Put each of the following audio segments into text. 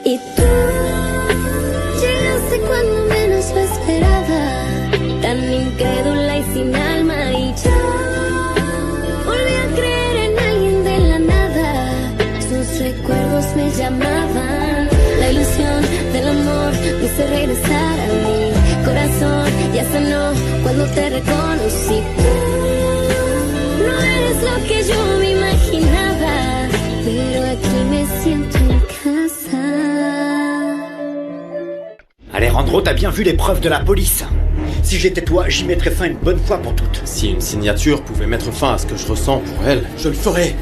Y tú llegaste cuando menos lo esperaba, tan incrédula y sin alma, y yo volví a creer en alguien de la nada. Sus recuerdos me llamaban, la ilusión del amor me hizo regresar a mi corazón. Ya sanó cuando te reconocí. Tú no eres lo que yo me imaginaba, pero aquí me siento en casa. Alejandro, t'as bien vu les preuves de la police. Si j'étais toi, j'y mettrais fin une bonne fois pour toutes. Si une signature pouvait mettre fin à ce que je ressens pour elle, je le ferais.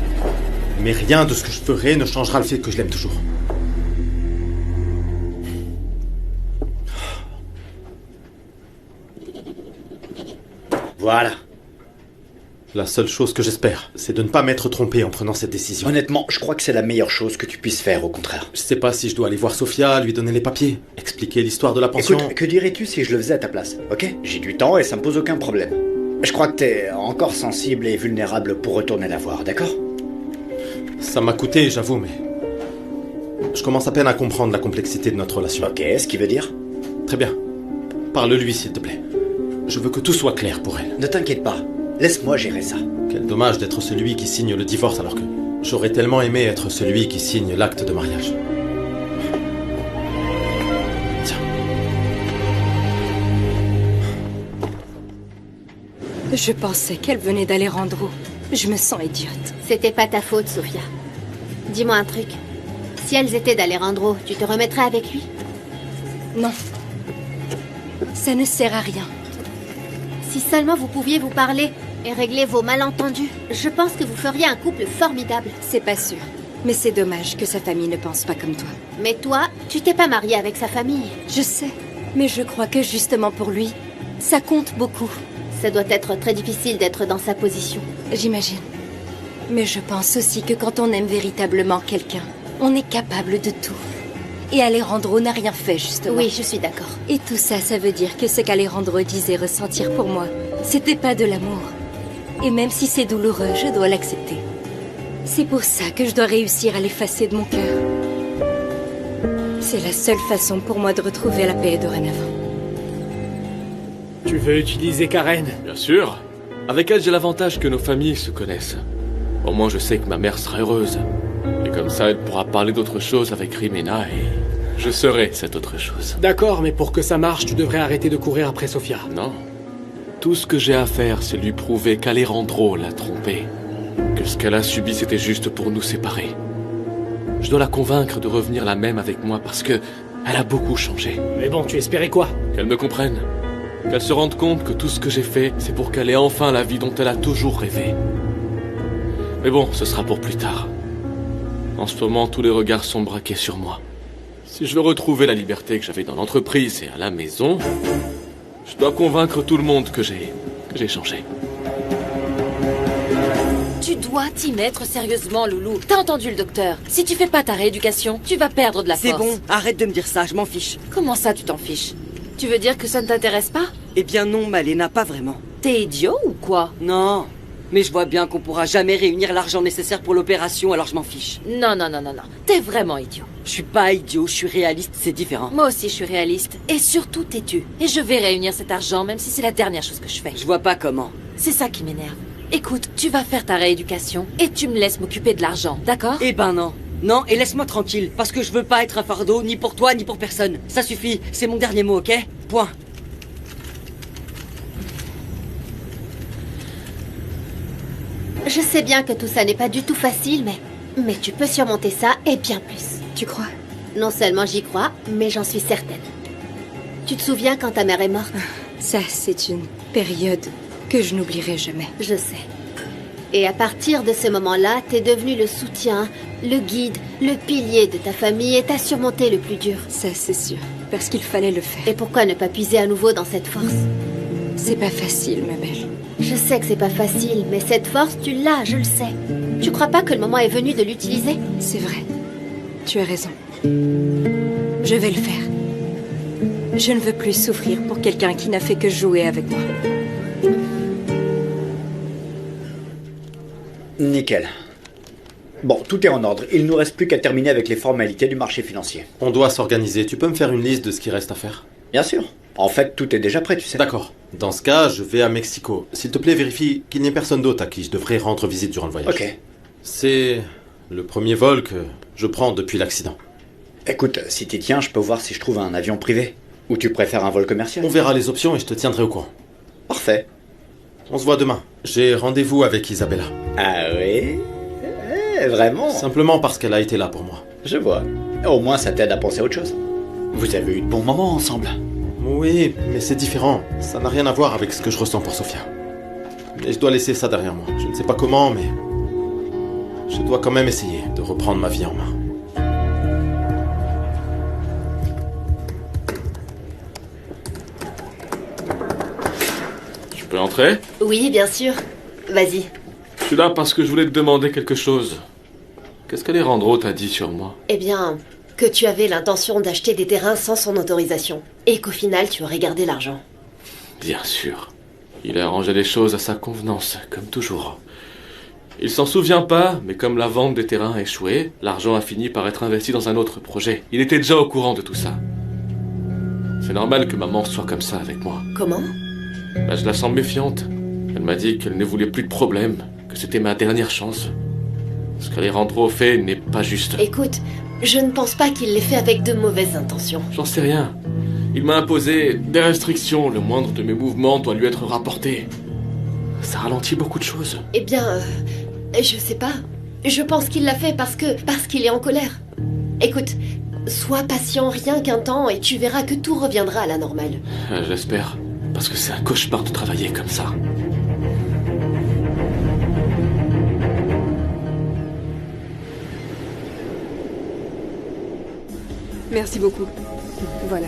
Mais rien de ce que je ferai ne changera le fait que je l'aime toujours. Voilà. La seule chose que j'espère, c'est de ne pas m'être trompé en prenant cette décision. Honnêtement, je crois que c'est la meilleure chose que tu puisses faire, au contraire. Je sais pas si je dois aller voir Sofia, lui donner les papiers, expliquer l'histoire de la pension... Écoute, que dirais-tu si je le faisais à ta place, ok? J'ai du temps et ça me pose aucun problème. Je crois que t'es encore sensible et vulnérable pour retourner la voir, d'accord? Ça m'a coûté, j'avoue, mais... Je commence à peine à comprendre la complexité de notre relation. Ok, ce qui veut dire? Très bien. Parle-lui, s'il te plaît. Je veux que tout soit clair pour elle. Ne t'inquiète pas, laisse-moi gérer ça. Quel dommage d'être celui qui signe le divorce alors que j'aurais tellement aimé être celui qui signe l'acte de mariage. Tiens. Je pensais qu'elle venait d'Alejandro. Je me sens idiote. C'était pas ta faute, Sofia. Dis-moi un truc. Si elles étaient d'Alejandro, tu te remettrais avec lui? Non. Ça ne sert à rien. Si seulement vous pouviez vous parler et régler vos malentendus, je pense que vous feriez un couple formidable. C'est pas sûr. Mais c'est dommage que sa famille ne pense pas comme toi. Mais toi, tu t'es pas mariée avec sa famille. Je sais. Mais je crois que justement pour lui, ça compte beaucoup. Ça doit être très difficile d'être dans sa position. J'imagine. Mais je pense aussi que quand on aime véritablement quelqu'un, on est capable de tout. Et Alejandro n'a rien fait, justement. Oui, je suis d'accord. Et tout ça, ça veut dire que ce qu'Alejandro disait ressentir pour moi, c'était pas de l'amour. Et même si c'est douloureux, je dois l'accepter. C'est pour ça que je dois réussir à l'effacer de mon cœur. C'est la seule façon pour moi de retrouver la paix dorénavant. Tu veux utiliser Karen? Bien sûr. Avec elle, j'ai l'avantage que nos familles se connaissent. Au moins, je sais que ma mère sera heureuse. Et comme ça, elle pourra parler d'autre chose avec Rimena et je serai cette autre chose. D'accord, mais pour que ça marche, tu devrais arrêter de courir après Sofia. Non. Tout ce que j'ai à faire, c'est lui prouver qu'Alejandro l'a trompée. Que ce qu'elle a subi, c'était juste pour nous séparer. Je dois la convaincre de revenir la même avec moi parce que elle a beaucoup changé. Mais bon, tu espérais quoi? Qu'elle me comprenne. Qu'elle se rende compte que tout ce que j'ai fait, c'est pour qu'elle ait enfin la vie dont elle a toujours rêvé. Mais bon, ce sera pour plus tard. En ce moment, tous les regards sont braqués sur moi. Si je veux retrouver la liberté que j'avais dans l'entreprise et à la maison, je dois convaincre tout le monde que j'ai changé. Tu dois t'y mettre sérieusement, Loulou. T'as entendu le docteur? Si tu fais pas ta rééducation, tu vas perdre de la force. C'est bon, arrête de me dire ça, je m'en fiche. Comment ça, tu t'en fiches? Tu veux dire que ça ne t'intéresse pas? Eh bien non, Malena, pas vraiment. T'es idiot ou quoi? Non, mais je vois bien qu'on pourra jamais réunir l'argent nécessaire pour l'opération, alors je m'en fiche. Non. T'es vraiment idiot. Je suis pas idiot, je suis réaliste, c'est différent. Moi aussi, je suis réaliste. Et surtout têtu. Et je vais réunir cet argent, même si c'est la dernière chose que je fais. Je vois pas comment. C'est ça qui m'énerve. Écoute, tu vas faire ta rééducation et tu me laisses m'occuper de l'argent, d'accord? Eh ben non. Non, et laisse-moi tranquille, parce que je veux pas être un fardeau, ni pour toi, ni pour personne. Ça suffit, c'est mon dernier mot, ok? Point. Je sais bien que tout ça n'est pas du tout facile, mais tu peux surmonter ça et bien plus. Tu crois? Non seulement j'y crois, mais j'en suis certaine. Tu te souviens quand ta mère est morte? Ça, c'est une période que je n'oublierai jamais. Je sais. Et à partir de ce moment-là, t'es devenu le soutien, le guide, le pilier de ta famille et t'as surmonté le plus dur. Ça, c'est sûr. Parce qu'il fallait le faire. Et pourquoi ne pas puiser à nouveau dans cette force? C'est pas facile, ma belle. Je sais que c'est pas facile, mais cette force, tu l'as, je le sais. Tu crois pas que le moment est venu de l'utiliser? C'est vrai. Tu as raison. Je vais le faire. Je ne veux plus souffrir pour quelqu'un qui n'a fait que jouer avec moi. Nickel. Bon, tout est en ordre. Il nous reste plus qu'à terminer avec les formalités du marché financier. On doit s'organiser. Tu peux me faire une liste de ce qui reste à faire? Bien sûr. En fait, tout est déjà prêt, tu sais. D'accord. Dans ce cas, je vais à Mexico. S'il te plaît, vérifie qu'il n'y ait personne d'autre à qui je devrais rendre visite durant le voyage. Ok. C'est le premier vol que je prends depuis l'accident. Écoute, si t'y tiens, je peux voir si je trouve un avion privé. Ou tu préfères un vol commercial? On verra les options et je te tiendrai au courant. Parfait. On se voit demain. J'ai rendez-vous avec Isabella. Ah oui? Vraiment? Simplement parce qu'elle a été là pour moi. Je vois. Au moins, ça t'aide à penser à autre chose. Vous avez eu de bons moments ensemble. Oui, mais c'est différent. Ça n'a rien à voir avec ce que je ressens pour Sophia. Mais je dois laisser ça derrière moi. Je ne sais pas comment, mais... je dois quand même essayer de reprendre ma vie en main. Je peux entrer? Oui, bien sûr. Vas-y. Je suis là parce que je voulais te demander quelque chose. Qu'est-ce qu'Alejandro t'a dit sur moi? Eh bien, que tu avais l'intention d'acheter des terrains sans son autorisation. Et qu'au final, tu aurais gardé l'argent. Bien sûr. Il a arrangé les choses à sa convenance, comme toujours. Il s'en souvient pas, mais comme la vente des terrains a échoué, l'argent a fini par être investi dans un autre projet. Il était déjà au courant de tout ça. C'est normal que maman soit comme ça avec moi. Comment? Bah, je la sens méfiante. Elle m'a dit qu'elle ne voulait plus de problème, que c'était ma dernière chance. Ce qu'Alejandro fait n'est pas juste. Écoute, je ne pense pas qu'il l'ait fait avec de mauvaises intentions. J'en sais rien. Il m'a imposé des restrictions. Le moindre de mes mouvements doit lui être rapporté. Ça ralentit beaucoup de choses. Eh bien, je sais pas. Je pense qu'il l'a fait parce qu'il est en colère. Écoute, sois patient rien qu'un temps et tu verras que tout reviendra à la normale. J'espère. Parce que c'est un cauchemar de travailler comme ça. Merci beaucoup. Voilà.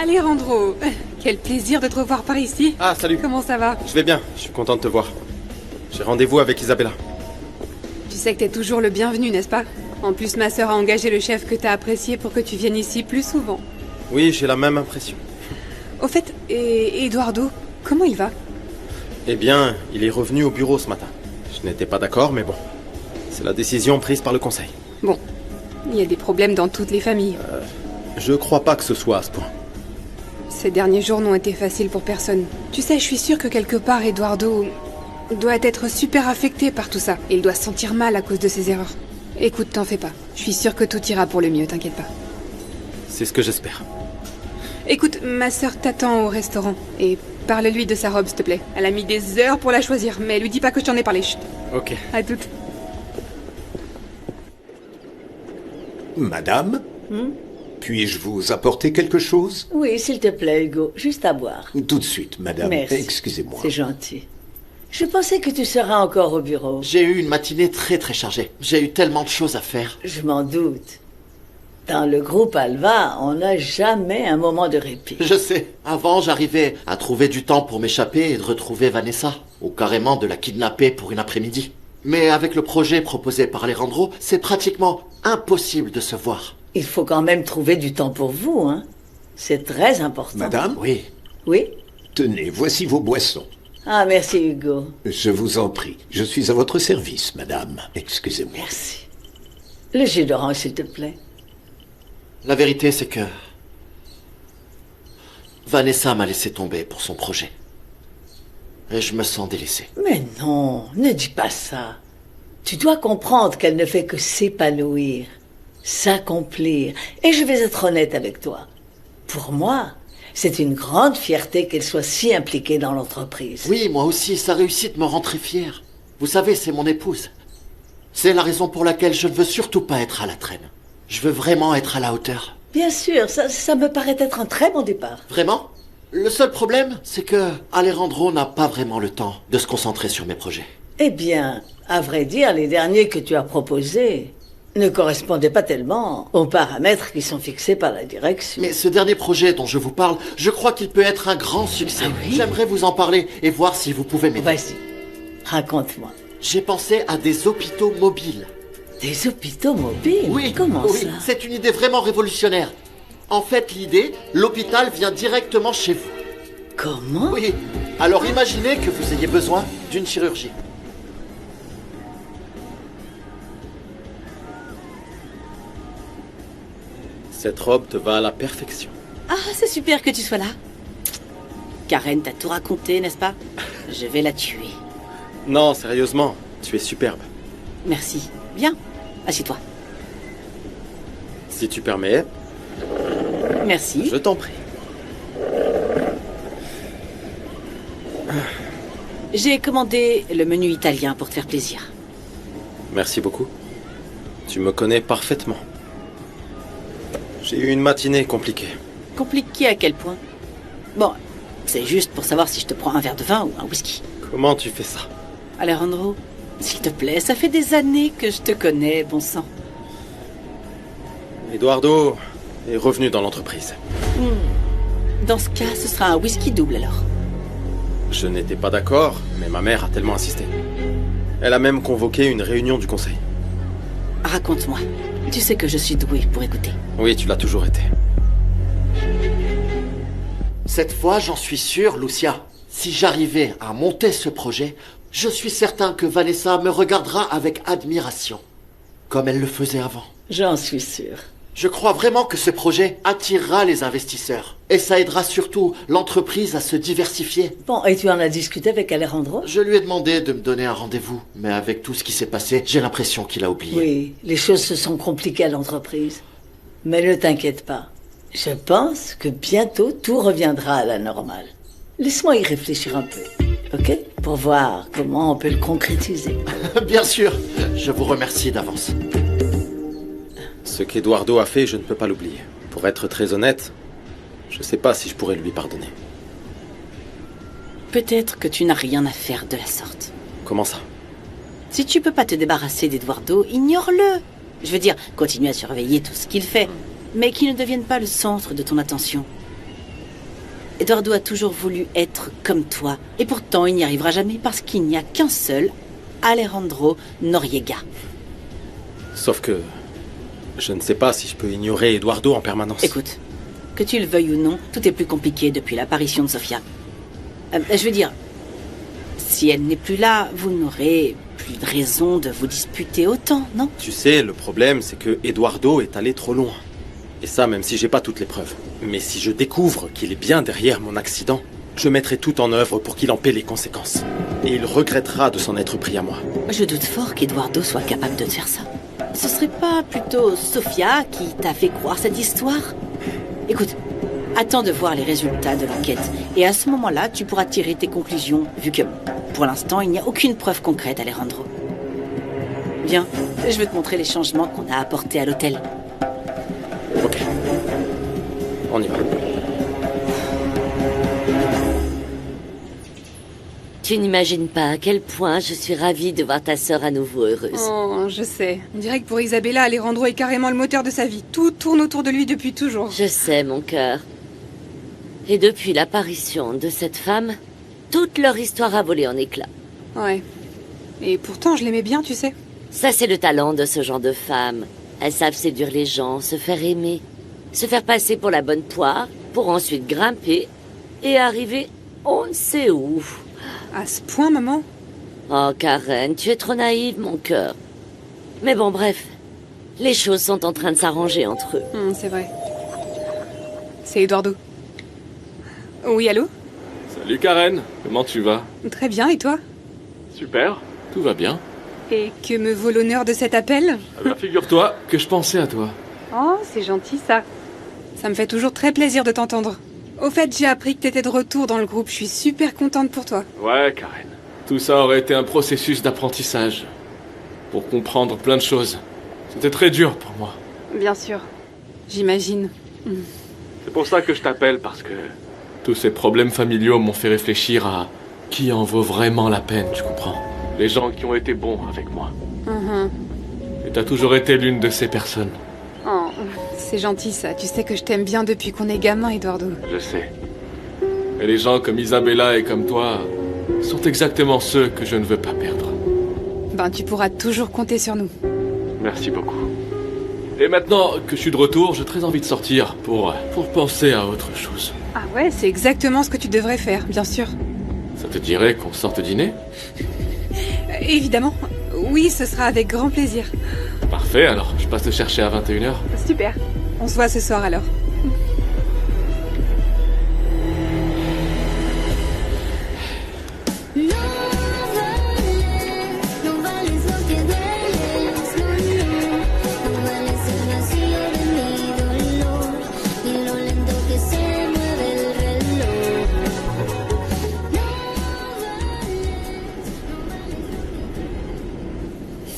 Alejandro, quel plaisir de te revoir par ici. Ah, salut. Comment ça va? Je vais bien, je suis content de te voir. J'ai rendez-vous avec Isabella. Tu sais que t'es toujours le bienvenu, n'est-ce pas? En plus, ma sœur a engagé le chef que t'as apprécié pour que tu viennes ici plus souvent. Oui, j'ai la même impression. Au fait, et Eduardo, comment il va? Eh bien, il est revenu au bureau ce matin. Je n'étais pas d'accord, mais bon. C'est la décision prise par le conseil. Bon, il y a des problèmes dans toutes les familles. Je crois pas que ce soit à ce point. Ces derniers jours n'ont été faciles pour personne. Tu sais, je suis sûre que quelque part, Eduardo doit être super affecté par tout ça. Et il doit se sentir mal à cause de ses erreurs. Écoute, t'en fais pas. Je suis sûre que tout ira pour le mieux, t'inquiète pas. C'est ce que j'espère. Écoute, ma sœur t'attend au restaurant. Et parle-lui de sa robe, s'il te plaît. Elle a mis des heures pour la choisir, mais lui dis pas que je t'en ai parlé. Chut. Ok. À toutes. Madame, puis-je vous apporter quelque chose? Oui, s'il te plaît, Hugo. Juste à boire. Tout de suite, madame. Merci. Excusez-moi. C'est gentil. Je pensais que tu seras encore au bureau. J'ai eu une matinée très très chargée. J'ai eu tellement de choses à faire. Je m'en doute. Dans le groupe Alva, on n'a jamais un moment de répit. Je sais. Avant, j'arrivais à trouver du temps pour m'échapper et de retrouver Vanessa. Ou carrément de la kidnapper pour une après-midi. Mais avec le projet proposé par Alejandro, c'est pratiquement impossible de se voir. Il faut quand même trouver du temps pour vous, hein. C'est très important. Madame? Oui. Oui? Tenez, voici vos boissons. Ah, merci, Hugo. Je vous en prie. Je suis à votre service, madame. Excusez-moi. Merci. Le jus d'orange, s'il te plaît. La vérité, c'est que Vanessa m'a laissé tomber pour son projet. Et je me sens délaissé. Mais non, ne dis pas ça. Tu dois comprendre qu'elle ne fait que s'épanouir, s'accomplir. Et je vais être honnête avec toi. Pour moi, c'est une grande fierté qu'elle soit si impliquée dans l'entreprise. Oui, moi aussi, sa réussite me rend très fier. Vous savez, c'est mon épouse. C'est la raison pour laquelle je ne veux surtout pas être à la traîne. Je veux vraiment être à la hauteur. Bien sûr, ça me paraît être un très bon départ. Vraiment? Le seul problème, c'est que Alejandro n'a pas vraiment le temps de se concentrer sur mes projets. Eh bien, à vrai dire, les derniers que tu as proposés ne correspondaient pas tellement aux paramètres qui sont fixés par la direction. Mais ce dernier projet dont je vous parle, je crois qu'il peut être un grand succès. Ah oui? J'aimerais vous en parler et voir si vous pouvez m'aider. Vas-y, raconte-moi. J'ai pensé à des hôpitaux mobiles. Des hôpitaux mobiles? Oui. Comment oui, ça? C'est une idée vraiment révolutionnaire. En fait, l'idée, l'hôpital vient directement chez vous. Comment? Oui. Alors imaginez que vous ayez besoin d'une chirurgie. Cette robe te va à la perfection. Ah, c'est super que tu sois là. Karen t'a tout raconté, n'est-ce pas? Je vais la tuer. Non, sérieusement, tu es superbe. Merci. Viens, assieds-toi. Si tu permets, Merci. je t'en prie. J'ai commandé le menu italien pour te faire plaisir. Merci beaucoup. Tu me connais parfaitement. J'ai eu une matinée compliquée. Compliqué à quel point? Bon, c'est juste pour savoir si je te prends un verre de vin ou un whisky. Comment tu fais ça? Alejandro, s'il te plaît, ça fait des années que je te connais, bon sang. Eduardo est revenu dans l'entreprise. Dans ce cas, ce sera un whisky double alors. Je n'étais pas d'accord, mais ma mère a tellement insisté. Elle a même convoqué une réunion du conseil. Raconte-moi. Tu sais que je suis douée pour écouter. Oui, tu l'as toujours été. Cette fois, j'en suis sûr, Lucia. Si j'arrivais à monter ce projet, je suis certain que Vanessa me regardera avec admiration, comme elle le faisait avant. J'en suis sûr. Je crois vraiment que ce projet attirera les investisseurs. Et ça aidera surtout l'entreprise à se diversifier. Bon, et tu en as discuté avec Alejandro? Je lui ai demandé de me donner un rendez-vous. Mais avec tout ce qui s'est passé, j'ai l'impression qu'il a oublié. Oui, les choses se sont compliquées à l'entreprise. Mais ne t'inquiète pas. Je pense que bientôt tout reviendra à la normale. Laisse-moi y réfléchir un peu, ok? Pour voir comment on peut le concrétiser. Bien sûr. Je vous remercie d'avance. Ce qu'Eduardo a fait, je ne peux pas l'oublier. Pour être très honnête, je ne sais pas si je pourrais lui pardonner. Peut-être que tu n'as rien à faire de la sorte. Comment ça? Si tu peux pas te débarrasser d'Eduardo, ignore-le. Je veux dire, continue à surveiller tout ce qu'il fait, mais qu'il ne devienne pas le centre de ton attention. Eduardo a toujours voulu être comme toi, et pourtant il n'y arrivera jamais parce qu'il n'y a qu'un seul Alejandro Noriega. Sauf que je ne sais pas si je peux ignorer Eduardo en permanence. Écoute, que tu le veuilles ou non, tout est plus compliqué depuis l'apparition de Sofia. Je veux dire, si elle n'est plus là, vous n'aurez plus de raison de vous disputer autant, non? Tu sais, le problème, c'est que Eduardo est allé trop loin. Et ça, même si j'ai pas toutes les preuves. Mais si je découvre qu'il est bien derrière mon accident, je mettrai tout en œuvre pour qu'il en paie les conséquences. Et il regrettera de s'en être pris à moi. Je doute fort qu'Eduardo soit capable de te faire ça. Ce serait pas plutôt Sofia qui t'a fait croire cette histoire? Écoute, attends de voir les résultats de l'enquête. Et à ce moment-là, tu pourras tirer tes conclusions, vu que, pour l'instant, il n'y a aucune preuve concrète, Alejandro. Viens, je vais te montrer les changements qu'on a apportés à l'hôtel. Ok. On y va. Tu n'imagines pas à quel point je suis ravie de voir ta sœur à nouveau heureuse. Oh, je sais. On dirait que pour Isabella, Alejandro est carrément le moteur de sa vie. Tout tourne autour de lui depuis toujours. Je sais, mon cœur. Et depuis l'apparition de cette femme, toute leur histoire a volé en éclats. Ouais. Et pourtant, je l'aimais bien, tu sais. Ça, c'est le talent de ce genre de femmes. Elles savent séduire les gens, se faire aimer, se faire passer pour la bonne poire, pour ensuite grimper et arriver on ne sait où. À ce point, maman? Oh, Karen, tu es trop naïve, mon cœur. Mais bon, bref. Les choses sont en train de s'arranger entre eux. C'est vrai. C'est Eduardo. Oui, allô? Salut Karen, comment tu vas? Très bien, et toi? Super, tout va bien. Et que me vaut l'honneur de cet appel? Ah bah, figure-toi que je pensais à toi. Oh, c'est gentil ça. Ça me fait toujours très plaisir de t'entendre. Au fait, j'ai appris que t'étais de retour dans le groupe. Je suis super contente pour toi. Ouais, Karen. Tout ça aurait été un processus d'apprentissage. Pour comprendre plein de choses. C'était très dur pour moi. Bien sûr. J'imagine. C'est pour ça que je t'appelle, parce que tous ces problèmes familiaux m'ont fait réfléchir à qui en vaut vraiment la peine, tu comprends? Les gens qui ont été bons avec moi. Et t'as toujours été l'une de ces personnes. Oh, c'est gentil ça. Tu sais que je t'aime bien depuis qu'on est gamin, Eduardo. Je sais. Et les gens comme Isabella et comme toi sont exactement ceux que je ne veux pas perdre. Ben, tu pourras toujours compter sur nous. Merci beaucoup. Et maintenant que je suis de retour, j'ai très envie de sortir pour penser à autre chose. Ah ouais, c'est exactement ce que tu devrais faire, bien sûr. Ça te dirait qu'on sorte dîner? Évidemment. Oui, ce sera avec grand plaisir. Parfait, alors je passe te chercher à 21h. Super. On se voit ce soir alors. No vales lo que dueles, no vales el vacío de mi dolor, ni lo lento que se mueve el reloj.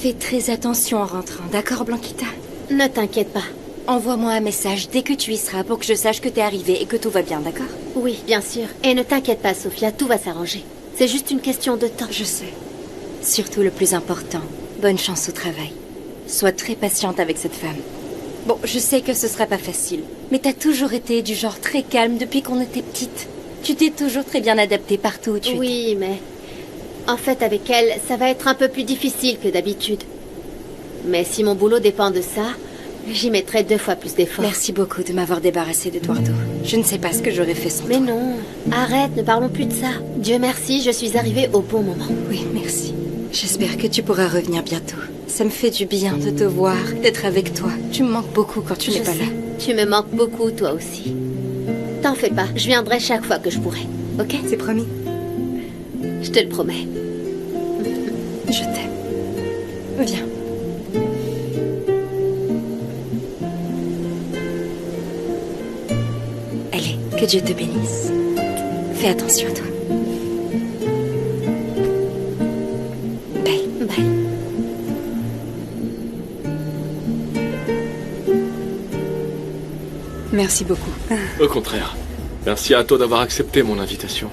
Fais très attention en rentrant, d'accord, Blanquita? Ne t'inquiète pas. Envoie-moi un message dès que tu y seras pour que je sache que t'es arrivée et que tout va bien, d'accord? Oui, bien sûr. Et ne t'inquiète pas, Sophia, tout va s'arranger. C'est juste une question de temps. Je sais. Surtout le plus important, bonne chance au travail. Sois très patiente avec cette femme. Bon, je sais que ce sera pas facile, mais t'as toujours été du genre très calme depuis qu'on était petite. Tu t'es toujours très bien adaptée partout où tu étais. Oui, mais... En fait, avec elle, ça va être un peu plus difficile que d'habitude. Mais si mon boulot dépend de ça, j'y mettrai 2 fois plus d'efforts. Merci beaucoup de m'avoir débarrassée d'Eduardo. Je ne sais pas ce que j'aurais fait sans toi. Mais non, arrête, ne parlons plus de ça. Dieu merci, je suis arrivée au bon moment. Oui, merci. J'espère que tu pourras revenir bientôt. Ça me fait du bien de te voir, d'être avec toi. Tu me manques beaucoup quand tu n'es pas là. Tu me manques beaucoup, toi aussi. T'en fais pas, je viendrai chaque fois que je pourrai. Ok? C'est promis. Je te le promets. Je t'aime. Viens. Allez, que Dieu te bénisse. Fais attention à toi. Bye. Bye. Merci beaucoup. Au contraire. Merci à toi d'avoir accepté mon invitation.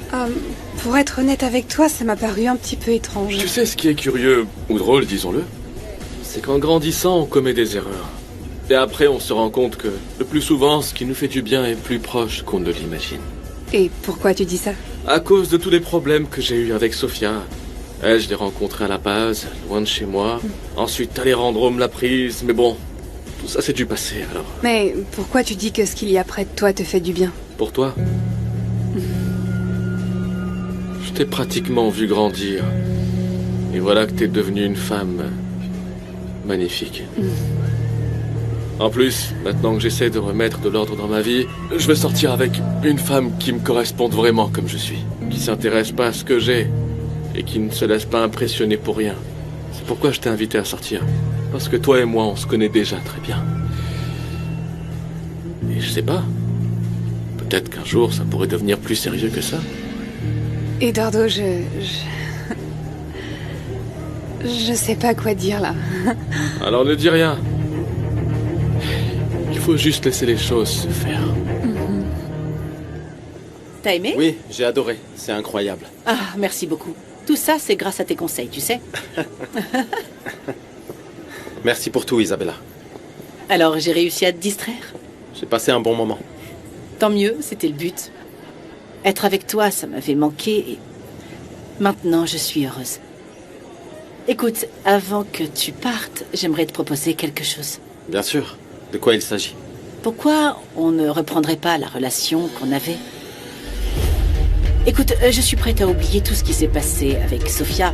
Pour être honnête avec toi, ça m'a paru un petit peu étrange. Tu sais ce qui est curieux, ou drôle, disons-le, c'est qu'en grandissant, on commet des erreurs. Et après, on se rend compte que, le plus souvent, ce qui nous fait du bien est plus proche qu'on ne l'imagine. Et pourquoi tu dis ça? À cause de tous les problèmes que j'ai eus avec Sophia. Elle, je l'ai rencontrée à la base, loin de chez moi. Ensuite, Alejandro me l'a prise, mais bon, tout ça c'est du passé, alors. Mais pourquoi tu dis que ce qu'il y a près de toi te fait du bien? Pour toi, je t'ai pratiquement vu grandir. Et voilà que t'es devenue une femme magnifique. En plus, maintenant que j'essaie de remettre de l'ordre dans ma vie, je veux sortir avec une femme qui me corresponde vraiment comme je suis. Qui s'intéresse pas à ce que j'ai et qui ne se laisse pas impressionner pour rien. C'est pourquoi je t'ai invité à sortir. Parce que toi et moi, on se connaît déjà très bien. Et je sais pas. Peut-être qu'un jour, ça pourrait devenir plus sérieux que ça. Eduardo, je sais pas quoi dire là. Alors ne dis rien. Il faut juste laisser les choses se faire. T'as aimé? Oui, j'ai adoré. C'est incroyable. Ah, merci beaucoup. Tout ça, c'est grâce à tes conseils, tu sais. Merci pour tout, Isabella. Alors, j'ai réussi à te distraire? J'ai passé un bon moment. Tant mieux, c'était le but. Être avec toi, ça m'avait manqué et... Maintenant, je suis heureuse. Écoute, avant que tu partes, j'aimerais te proposer quelque chose. Bien sûr. De quoi il s'agit? Pourquoi on ne reprendrait pas la relation qu'on avait? Écoute, je suis prête à oublier tout ce qui s'est passé avec Sophia,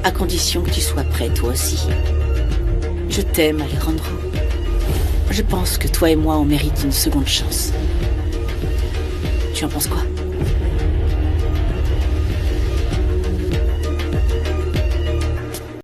à condition que tu sois prêt toi aussi. Je t'aime, Alejandro. Je pense que toi et moi, on mérite une seconde chance. Tu en penses quoi?